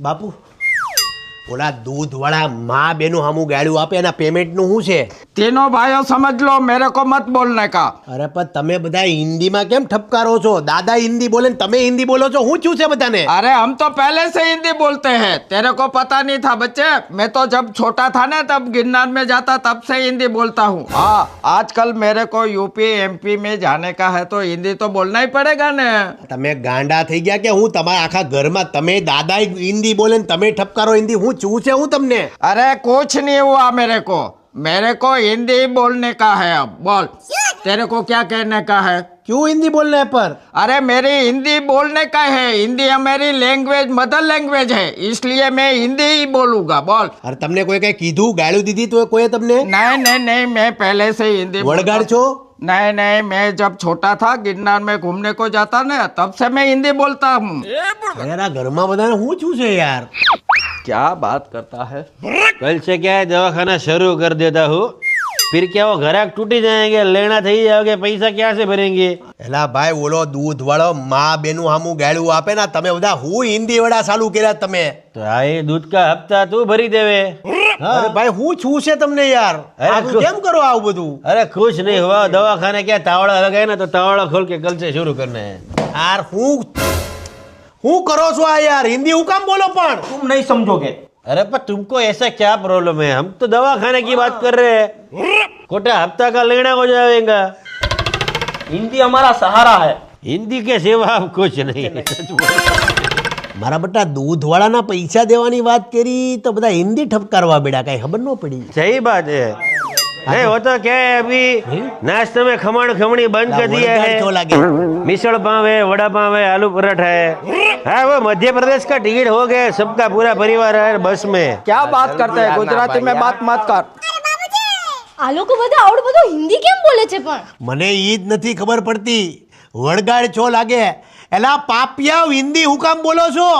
બાપુ ઓલા दूधवाला माँ बेनु हमू गाड़ू आपे ना पेमेंट नु શું છે तीनों भाइयों समझ लो, मेरे को मत बोलने का। अरे पर તમે બધા हिंदी में केम ठपकारो છો? दादा हिंदी बोले ने તમે हिंदी बोलो છો, હું છું છે બધાને? अरे हम तो पहले से हिंदी बोलते हैं, तेरे को पता नहीं था बच्चे। मैं तो जब छोटा था ना तब गिरनार में जाता तब से हिंदी बोलता हूँ। हाँ, आजकल मेरे को यूपी एमपी में जाने का है तो हिंदी तो बोलना ही पड़ेगा ने। તમે ગાંડા થઈ ગયા કે હું? તમારા આખા ઘરમાં તમે દાદા हिंदी बोले ને તમે ठपकारो हिंदी, હું છું છે હું તમને? अरे कुछ नहीं हुआ मेरे को हिंदी बोलने का है। अब बोल, तेरे को क्या कहने का है? क्यों हिंदी बोलना है पर? अरे मेरी हिंदी बोलने का है। हिंदी हमारी लैंग्वेज मदर लैंग्वेज है, इसलिए मैं हिंदी ही बोलूंगा। बोल। अरे તમને કોઈ કઈ કીધું, ગાળું દીધી તો કોઈ તમને? नहीं, मैं पहले से हिंदी વળગાડ છો? नहीं, मैं जब छोटा था गिरनार में घूमने को जाता ना तब से मैं हिंदी बोलता हूँ। यार घरमा बधाने હું છું છે यार? क्या बात करता है? कल से क्या है, दवाखाना शुरू कर देता हूँ, फिर क्या वो ग्राहक टूटी जाएंगे, लेना थी जाओगे, पैसा क्या से भरेंगे? એલા ભાઈ ઓલો દૂધ વાળો માં બેનું હામું ગાળું આપે ના, તમે બધા હું હિન્દી વડા ચાલુ કર્યા તમે? तो आए दूध का हफ्ता तू भरी देवे। અરે ભાઈ હું છું છે તમને યાર? અરે આ કેમ કરો આવું બધું? अरे खुश नहीं हुआ, दवाखाने क्या तावड़ा लगाए ना, तो तावड़ा खोल के कल से शुरू करना है। यार હું કરો છો આ યાર? હિન્દી હું કામ બોલો પણ? तुम नहीं समझोगे। अरे पर तुमको ऐसा क्या प्रॉब्लम है? हम तो दवाखाने की बात कर रहे हैं, कोटा हफ्ता का लेना हो जाएगा। हिंदी हमारा सहारा है। हिंदी के सिवा हम कुछ नहीं। મારા બટા દૂધ વાળાના પૈસા દેવાની વાત કરી તો બધા હિન્દી ઠપકારવા બેડા, કઈ ખબર ન પડી? सही बात है। नहीं वो तो क्या है, अभी नाश्ते में खमण खमणी बंद कर दिया है। જો લાગે मिसल पाव है, वड़ा पाव है, आलू पराठा है। हाँ, वो मध्य प्रदेश का टिकट हो गया, सबका पूरा परिवार है बस में। क्या बात करते हैं? गुजराती में बात मत कर। આ લોકો બધા આવડું બધું હિન્દી કેમ બોલે છે પણ? મને ઈ જ નથી ખબર પડતી. વળગાડ છો લાગે. એલા પાપિયા હિન્દી હું કામ બોલો છો?